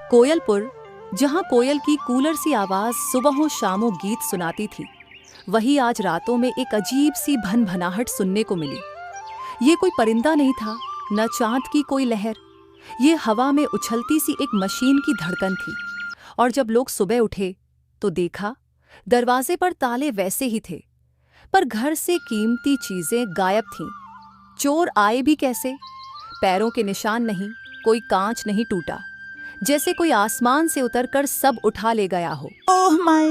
कोयलपुर, जहां कोयल की कूलर सी आवाज सुबहों शामों गीत सुनाती थी, वही आज रातों में एक अजीब सी भनभनाहट सुनने को मिली। ये कोई परिंदा नहीं था, न चांद की कोई लहर। ये हवा में उछलती सी एक मशीन की धड़कन थी। और जब लोग सुबह उठे तो देखा दरवाजे पर ताले वैसे ही थे, पर घर से कीमती चीजें गायब थीं। चोर आए भी कैसे? पैरों के निशान नहीं, कोई कांच नहीं टूटा, जैसे कोई आसमान से उतरकर सब उठा ले गया हो। ओह माय,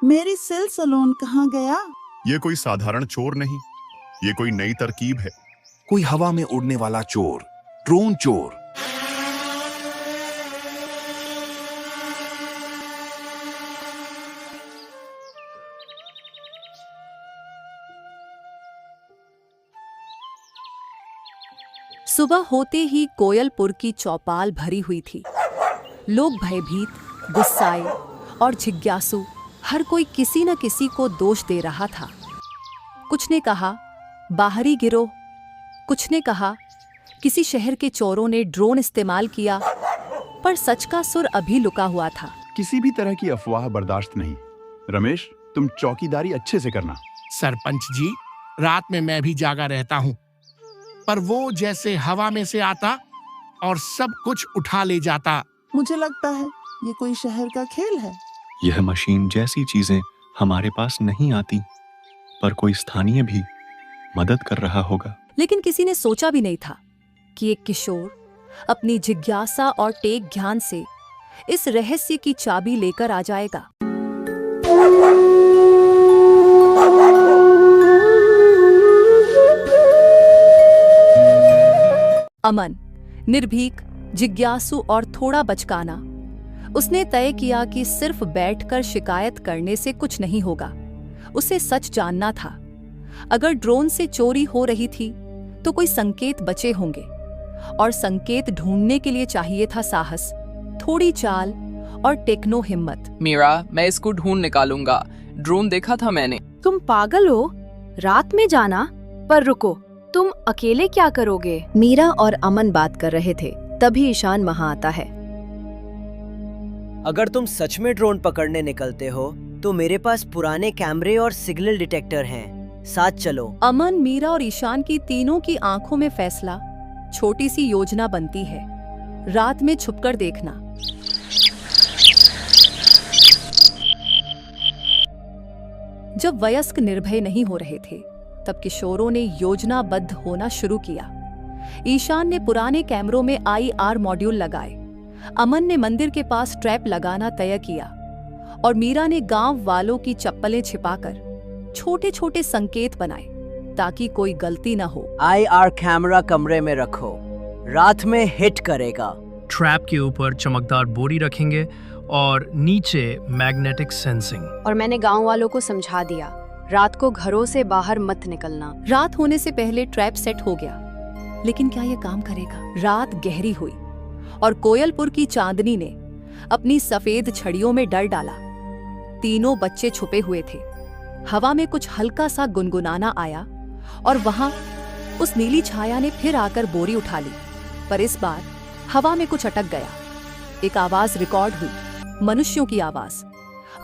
मेरी सिल सलोन कहाँ गया? ये कोई साधारण चोर नहीं, ये कोई नई तरकीब है। कोई हवा में उड़ने वाला चोर, ड्रोन चोर। सुबह होते ही कोयलपुर की चौपाल भरी हुई थी। लोग भयभीत, गुस्साए और जिज्ञासु, हर कोई किसी न किसी को दोष दे रहा था। कुछ ने कहा बाहरी गिरोह, कुछ ने कहा किसी शहर के चोरों ने ड्रोन इस्तेमाल किया, पर सच का सुर अभी लुका हुआ था। किसी भी तरह की अफवाह बर्दाश्त नहीं। रमेश, तुम चौकीदारी अच्छे से करना। सरपंच जी, रात में मैं भी जागा रहता हूँ, पर वो जैसे हवा में से आता और सब कुछ उठा ले जाता। मुझे लगता है ये कोई शहर का खेल है। यह मशीन जैसी चीजें हमारे पास नहीं आती, पर कोई स्थानीय भी मदद कर रहा होगा। लेकिन किसी ने सोचा भी नहीं था कि एक किशोर अपनी जिज्ञासा और टेक ध्यान से इस रहस्य की चाबी लेकर आ जाएगा। अमन, निर्भीक, जिज्ञासु और थोड़ा बचकाना, उसने तय किया कि सिर्फ बैठकर शिकायत करने से कुछ नहीं होगा। उसे सच जानना था। अगर ड्रोन से चोरी हो रही थी तो कोई संकेत बचे होंगे, और संकेत ढूंढने के लिए चाहिए था साहस, थोड़ी चाल और टेक्नो हिम्मत। मीरा, मैं इसको ढूंढ निकालूंगा। ड्रोन देखा था मैंने। तुम पागल हो? रात में जाना? पर रुको, तुम अकेले क्या करोगे? मीरा और अमन बात कर रहे थे, तभी ईशान वहां आता है। अगर तुम सच में ड्रोन पकड़ने निकलते हो तो मेरे पास पुराने कैमरे और सिग्नल डिटेक्टर हैं, साथ चलो। अमन, मीरा और ईशान की तीनों की आंखों में फैसला, छोटी सी योजना बनती है। रात में छुपकर देखना। जब वयस्क निर्भय नहीं हो रहे थे, तब किशोरों ने योजनाबद्ध होना शुरू किया। ईशान ने पुराने कैमरों में IR मॉड्यूल लगाए, अमन ने मंदिर के पास ट्रैप लगाना तय किया, और मीरा ने गांव वालों की चप्पलें छिपाकर छोटे छोटे संकेत बनाए ताकि कोई गलती न हो। IR कैमरा कमरे में रखो, रात में हिट करेगा। ट्रैप के ऊपर चमकदार बोरी रखेंगे और नीचे मैग्नेटिक सेंसिंग। और मैंने गांव वालों को समझा दिया, रात को घरों से बाहर मत निकलना। रात होने से पहले ट्रैप सेट हो गया, लेकिन क्या यह काम करेगा? रात गहरी हुई और कोयलपुर की चांदनी ने अपनी सफेद छड़ियों में डर डाला। तीनों बच्चे छुपे हुए थे। हवा में कुछ हल्का सा गुनगुनाना आया और वहां उस नीली छाया ने फिर आकर बोरी उठा ली, पर इस बार हवा में कुछ अटक गया। एक आवाज रिकॉर्ड हुई, मनुष्यों की आवाज,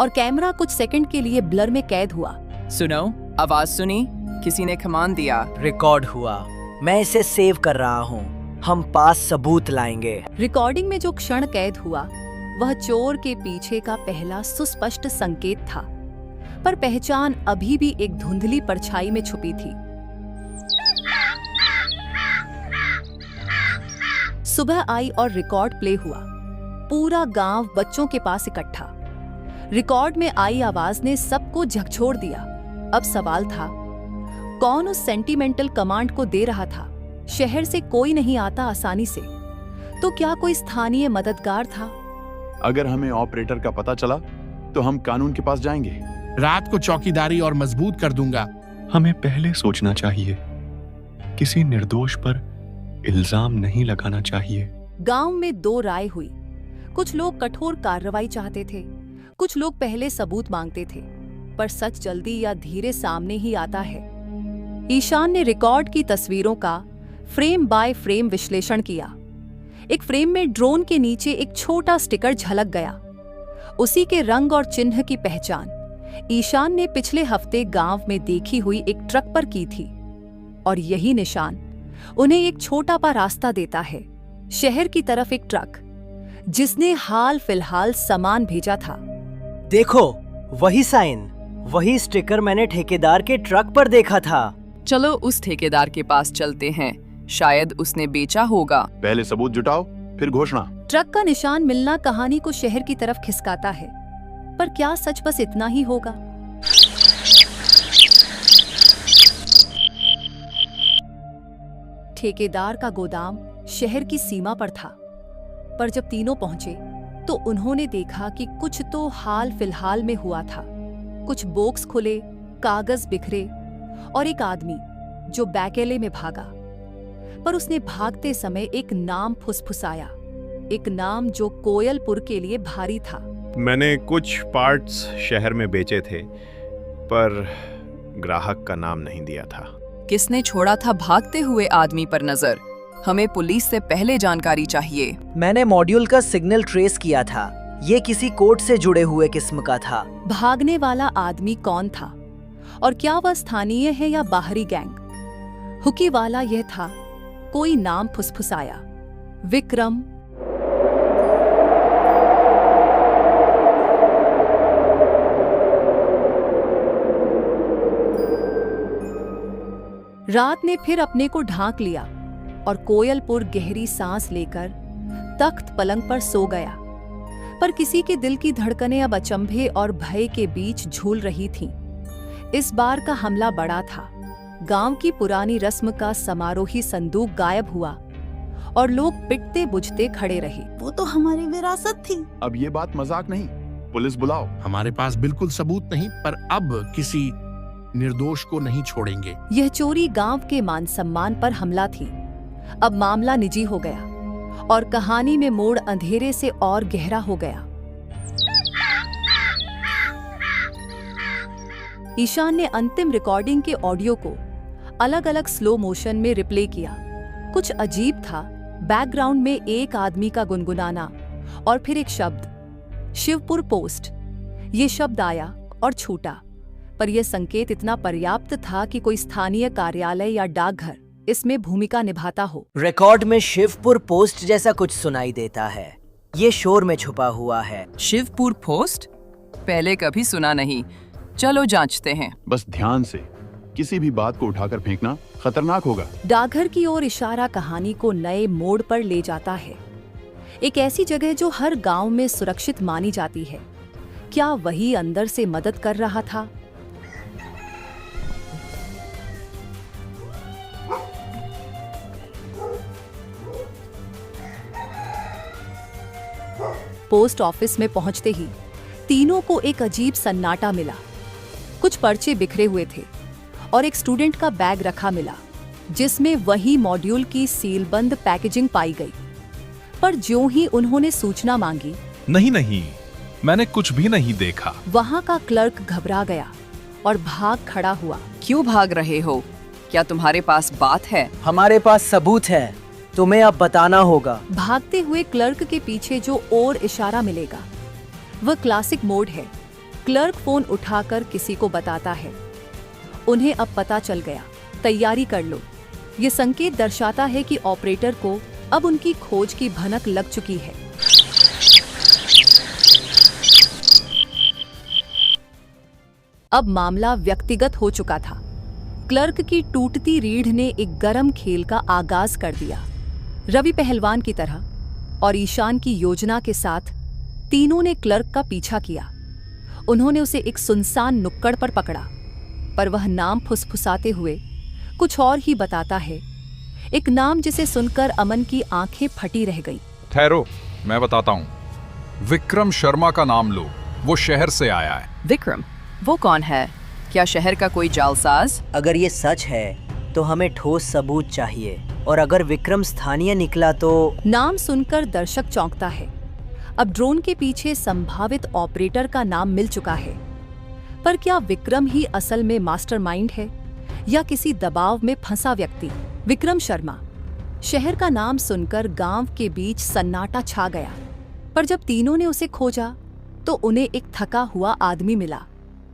और कैमरा कुछ सेकंड के लिए ब्लर में कैद हुआ। सुनो, आवाज सुनी? किसी ने कमांड दिया। रिकॉर्ड हुआ, मैं इसे सेव कर रहा हूँ, हम पास सबूत लाएंगे। रिकॉर्डिंग में जो क्षण कैद हुआ वह चोर के पीछे का पहला सुस्पष्ट संकेत था, पर पहचान अभी भी एक धुंधली परछाई में छुपी थी। सुबह आई और रिकॉर्ड प्ले हुआ। पूरा गांव बच्चों के पास इकट्ठा। रिकॉर्ड में आई आवाज ने सबको झकझोर दिया। अब सवाल था, कौन उस सेंटिमेंटल कमांड को दे रहा था? शहर से कोई नहीं आता आसानी से, तो क्या कोई स्थानीय मददगार था? अगर हमें ऑपरेटर का पता चला तो हम कानून के पास जाएंगे। रात को चौकीदारी और मजबूत कर दूंगा। हमें पहले सोचना चाहिए, किसी निर्दोष पर इल्जाम नहीं लगाना चाहिए। गांव में दो राय हुई। कुछ लोग कठोर कार्रवाई चाहते थे, कुछ लोग पहले सबूत मांगते थे, पर सच जल्दी या धीरे सामने ही आता है। ईशान ने रिकॉर्ड की तस्वीरों का फ्रेम बाय फ्रेम विश्लेषण किया। एक फ्रेम में ड्रोन के नीचे एक छोटा स्टिकर झलक गया। उसी के रंग और चिन्ह की पहचान ईशान ने पिछले हफ्ते गांव में देखी हुई एक ट्रक पर की थी, और यही निशान उन्हें एक छोटा सा रास्ता देता है, शहर की तरफ एक ट्रक जिसने हाल फिलहाल सामान भेजा था। देखो, वही साइन, वही स्टिकर मैंने ठेकेदार के ट्रक पर देखा था। चलो उस ठेकेदार के पास चलते हैं, शायद उसने बेचा होगा। पहले सबूत जुटाओ, फिर घोषणा। ट्रक का निशान मिलना कहानी को शहर की तरफ खिसकाता है, पर क्या सच बस इतना ही होगा? ठेकेदार का गोदाम शहर की सीमा पर था, पर जब तीनों पहुंचे तो उन्होंने देखा कि कुछ तो हाल फिलहाल में हुआ था। कुछ बॉक्स खुले, कागज बिखरे और एक आदमी जो बैकेले में भागा। पर उसने भागते समय एक नाम फुसफुसाया, एक नाम जो कोयलपुर के लिए भारी था। मैंने कुछ पार्ट्स शहर में बेचे थे, पर ग्राहक का नाम नहीं दिया था। किसने छोड़ा था भागते हुए आदमी पर नजर? हमें पुलिस से पहले जानकारी चाहिए। मैंने मॉड्यूल का सिग्नल ट्रेस किया था, ये किसी कोड से जुड़े हुए किस्म का था। भागने वाला आदमी कौन था और क्या वह स्थानीय है या बाहरी गैंग? हुकी वाला यह था, कोई नाम फुसफुसाया, विक्रम। रात ने फिर अपने को ढांक लिया और कोयलपुर गहरी सांस लेकर तख्त पलंग पर सो गया। पर किसी के दिल की धड़कनें अब अचंभे और भय के बीच झूल रही थीं। इस बार का हमला बड़ा था। गांव की पुरानी रस्म का समारोही संदूक गायब हुआ और लोग पिटते बुझते खड़े रहे। वो तो हमारी विरासत थी। अब ये बात मजाक नहीं, पुलिस बुलाओ। हमारे पास बिल्कुल सबूत नहीं, पर अब किसी निर्दोष को नहीं छोड़ेंगे। यह चोरी गांव के मान सम्मान पर हमला थी। अब मामला निजी हो गया और कहानी में मोड़ अंधेरे से और गहरा हो गया। ईशान ने अंतिम रिकॉर्डिंग के ऑडियो को अलग अलग स्लो मोशन में रिप्ले किया। कुछ अजीब था, बैकग्राउंड में एक आदमी का गुनगुनाना और फिर एक शब्द, शिवपुर पोस्ट। ये शब्द आया और छूटा, पर यह संकेत इतना पर्याप्त था कि कोई स्थानीय कार्यालय या डाकघर इसमें भूमिका निभाता हो। रिकॉर्ड में शिवपुर पोस्ट जैसा कुछ सुनाई देता है। ये शोर में छुपा हुआ है। शिवपुर पोस्ट? पहले कभी सुना नहीं। चलो जांचते हैं। बस ध्यान से, किसी भी बात को उठाकर फेंकना खतरनाक होगा। डाकघर की ओर इशारा कहानी को नए मोड़ पर ले जाता है। एक ऐसी जगह जो हर गांव में सुरक्षित मानी जाती है। क्या वही अंदर से मदद कर रहा था? पोस्ट ऑफिस में पहुंचते ही तीनों को एक अजीब सन्नाटा मिला। कुछ पर्चे बिखरे हुए थे और एक स्टूडेंट का बैग रखा मिला, जिसमें वही मॉड्यूल की सीलबंद पैकेजिंग पाई गई। पर ज्यों ही उन्होंने सूचना मांगी, नहीं, मैंने कुछ भी नहीं देखा। वहां का क्लर्क घबरा गया और भाग खड़ा हुआ। क्यों भाग रहे हो? क्या तुम्हारे पास बात है? हमारे पास सबूत है, तुम्हें अब बताना होगा। भागते हुए क्लर्क के पीछे जो और इशारा मिलेगा वह क्लासिक मोड है। क्लर्क फोन उठाकर किसी को बताता है। उन्हें अब पता चल गया, तैयारी कर लो। ये संकेत दर्शाता है कि ऑपरेटर को अब उनकी खोज की भनक लग चुकी है। अब मामला व्यक्तिगत हो चुका था। क्लर्क की टूटती रीढ़ ने एक गरम खेल का आगाज कर दिया। रवि पहलवान की तरह और ईशान की योजना के साथ तीनों ने क्लर्क का पीछा किया। उन्होंने उसे एक सुनसान नुक्कड़ पर पकड़ा, पर वह नाम फुसफुसाते हुए कुछ और ही बताता है। एक नाम जिसे सुनकर अमन की आंखें फटी रह गई। ठहरो, मैं बताता हूँ। विक्रम शर्मा का नाम लो, वो शहर से आया है। विक्रम? वो कौन है? क्या शहर का कोई जालसाज? अगर ये सच है तो हमें ठोस सबूत चाहिए, और अगर विक्रम स्थानीय निकला तो। नाम सुनकर दर्शक चौंकता है। अब ड्रोन के पीछे संभावित ऑपरेटर का नाम मिल चुका है, पर क्या विक्रम ही असल में मास्टरमाइंड है या किसी दबाव में फंसा व्यक्ति? विक्रम शर्मा, शहर का नाम सुनकर गांव के बीच सन्नाटा छा गया। पर जब तीनों ने उसे खोजा तो उन्हें एक थका हुआ आदमी मिला।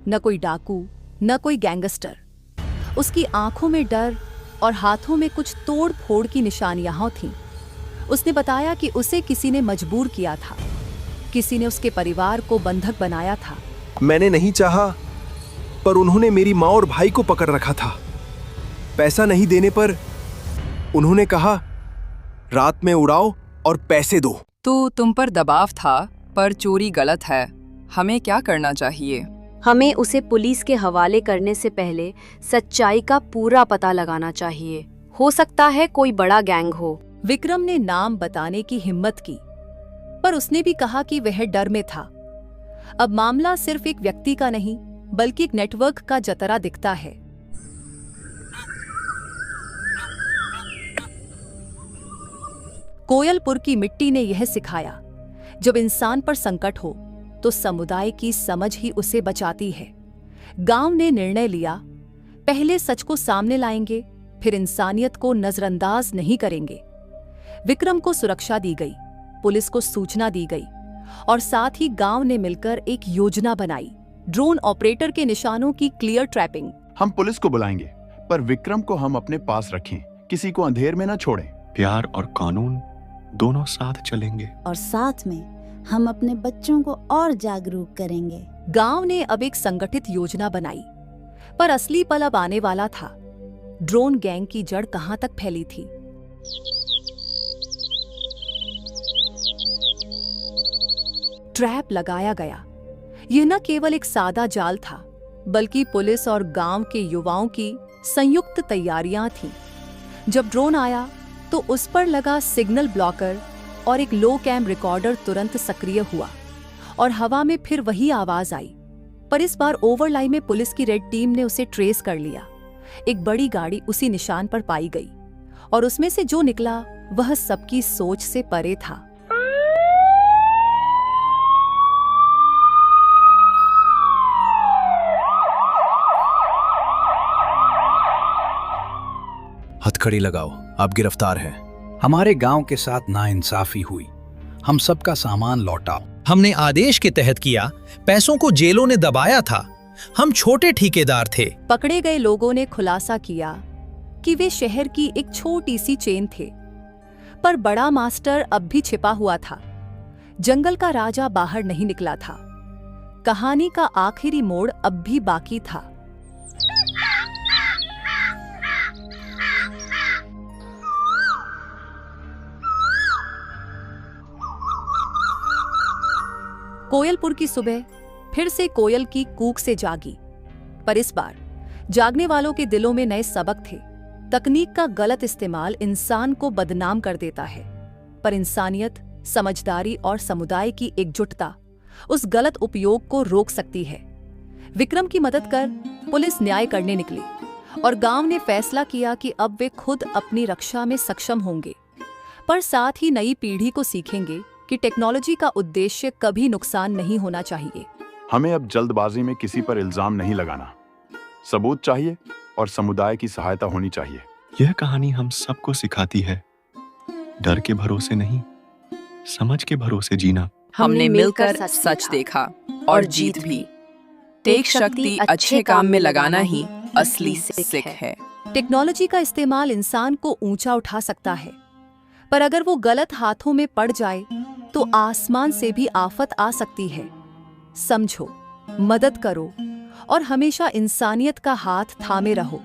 न कोई डाकू, न कोई गैंगस्टर। उसकी आंखों में डर और हाथों में कुछ तोड़ फोड़ की निशानियां थीं। उसने बताया कि उसे किसी ने मजबूर किया था, किसी ने उसके परिवार को बंधक बनाया था। मैंने नहीं चाहा, पर उन्होंने मेरी माँ और भाई को पकड़ रखा था। पैसा नहीं देने पर उन्होंने कहा, रात में उड़ाओ और पैसे दो। तो तुम पर दबाव था, पर चोरी गलत है। हमें क्या करना चाहिए? हमें उसे पुलिस के हवाले करने से पहले सच्चाई का पूरा पता लगाना चाहिए। हो सकता है कोई बड़ा गैंग हो। विक्रम ने नाम बताने की हिम्मत की, पर उसने भी कहा कि वह डर में था। अब मामला सिर्फ एक व्यक्ति का नहीं, बल्कि एक नेटवर्क का जतरा दिखता है। कोयलपुर की मिट्टी ने यह सिखाया, जब इंसान पर संकट हो तो समुदाय की समझ ही उसे बचाती है। गांव ने निर्णय लिया, पहले सच को सामने लाएंगे, फिर इंसानियत को नजरअंदाज नहीं करेंगे। विक्रम को सुरक्षा दी गई, पुलिस को सूचना दी गई और साथ ही गांव ने मिलकर एक योजना बनाई। ड्रोन ऑपरेटर के निशानों की क्लियर ट्रैपिंग। हम पुलिस को बुलाएंगे, पर विक्रम को हम अपने पास रखें, किसी को अंधेर में न छोड़ें। प्यार और कानून दोनों साथ चलेंगे। और साथ में हम अपने बच्चों को और जागरूक करेंगे। गांव ने अब एक संगठित योजना बनाई, पर असली पल अब आने वाला था। ड्रोन गैंग की जड़ कहां तक फैली थी? ट्रैप लगाया गया। यह न केवल एक सादा जाल था, बल्कि पुलिस और गांव के युवाओं की संयुक्त तैयारियां थीं। जब ड्रोन आया तो उस पर लगा सिग्नल ब्लॉकर और एक लो कैम रिकॉर्डर तुरंत सक्रिय हुआ और हवा में फिर वही आवाज आई। पर इस बार ओवरलाई में पुलिस की रेड टीम ने उसे ट्रेस कर लिया। एक बड़ी गाड़ी उसी निशान पर पाई गई और उसमें से जो निकला वह सबकी सोच से परे था। हथकड़ी लगाओ, आप गिरफ्तार हैं। हमारे गांव के साथ नाइंसाफी हुई, हम सबका सामान लौटाओ। हमने आदेश के तहत किया, पैसों को जेलों ने दबाया था। हम छोटे ठेकेदार थे। पकड़े गए लोगों ने खुलासा किया कि वे शहर की एक छोटी सी चेन थे, पर बड़ा मास्टर अब भी छिपा हुआ था। जंगल का राजा बाहर नहीं निकला था। कहानी का आखिरी मोड़ अब भी बाकी था। कोयलपुर की सुबह फिर से कोयल की कूक से जागी, पर इस बार जागने वालों के दिलों में नए सबक थे। तकनीक का गलत इस्तेमाल इंसान को बदनाम कर देता है, पर इंसानियत, समझदारी और समुदाय की एकजुटता उस गलत उपयोग को रोक सकती है। विक्रम की मदद कर पुलिस न्याय करने निकली और गांव ने फैसला किया कि अब वे खुद अपनी रक्षा में सक्षम होंगे, पर साथ ही नई पीढ़ी को सीखेंगे कि टेक्नोलॉजी का उद्देश्य कभी नुकसान नहीं होना चाहिए। हमें अब जल्दबाजी में किसी पर इल्जाम नहीं लगाना। सबूत चाहिए और समुदाय की सहायता होनी चाहिए। यह कहानी हम सबको सिखाती है, डर के भरोसे नहीं, समझ के भरोसे जीना। हमने मिलकर सच देखा और जीत भी। टेक शक्ति अच्छे काम में लगाना ही असली सीख है। टेक्नोलॉजी का इस्तेमाल इंसान को ऊंचा उठा सकता है, पर अगर वो गलत हाथों में पड़ जाए तो आसमान से भी आफत आ सकती है। समझो, मदद करो और हमेशा इंसानियत का हाथ थामे रहो।